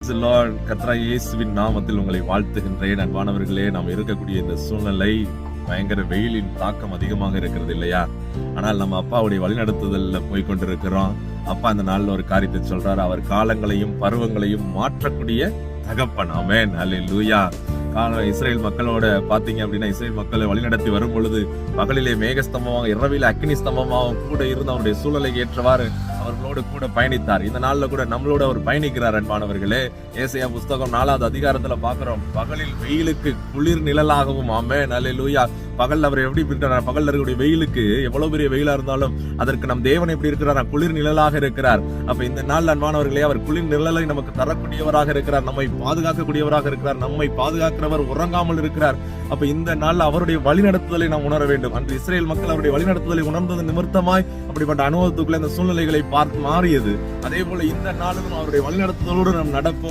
கர்த்தராகிய இயேசுவின் நாமத்தில் உங்களை வாழ்த்துகின்றேன். அன்பானவர்களே, நாம் இருக்கக்கூடிய இந்த சூழ்நிலை பயங்கர வெயிலின் தாக்கம் அதிகமாக இருக்கிறது இல்லையா? ஆனால் நம்ம அப்பாவுடைய வழிநடத்துதல்ல போய் கொண்டிருக்கிறோம். அப்பா இந்த நாள்ல ஒரு காரியத்தை சொல்றாரு. அவர் காலங்களையும் பருவங்களையும் மாற்றக்கூடிய தகப்பன். ஆமென், அல்லேலூயா. இஸ்ரேல் மக்களோட பாத்தீங்க அப்படின்னா, இஸ்ரேல் மக்களை வழிநடத்தி வரும் பொழுது பகலிலே மேகஸ்தம்பமாக, இரவிலே அக்னி ஸ்தம்பமாக கூட இருந்து அவருடைய சூழலை ஏற்றவாறு அவர்களோடு கூட பயணித்தார். இந்த நாள்ல கூட நம்மளோட அவர் பயணிக்கிறார். அன்பானவர்களே, ஏசாயா புஸ்தகம் 4வது அதிகாரத்துல பாக்குறோம், பகலில் வெயிலுக்கு குளிர் நிழலாகவும். ஆமென், அல்லேலூயா. பகல் அவர் எப்படி இருக்கிறார்? பகல் இருக்கக்கூடிய வெயிலுக்கு எவ்வளவு பெரிய வெயிலா இருந்தாலும் அதற்கு நம் தேவன் எப்படி இருக்கிறார்? குளிர் நிழலாக இருக்கிறார். அப்ப இந்த நாள் அன்பானவர்களே, அவர் குளிர் நிழலை நமக்கு தரக்கூடியவராக இருக்கிறார், நம்மை பாதுகாக்கக்கூடியவராக இருக்கிறார், நம்மை பாதுகாக்கிறவர், உறங்காமல் இருக்கிறார். அப்ப இந்த நாள் அவருடைய வழிநடத்துதலை நாம் உணர வேண்டும். அன்று இஸ்ரேல் மக்கள் அவருடைய வழிநடத்துதலை உணர்ந்தது நிமித்தமாய் அப்படிப்பட்ட அனுபவத்துக்குள்ள இந்த சூழ்நிலைகளை பார்த்து மாறியது. அதே போல இந்த நாளிலும் அவருடைய வழிநடத்துதலோடு நாம் நடப்போம்.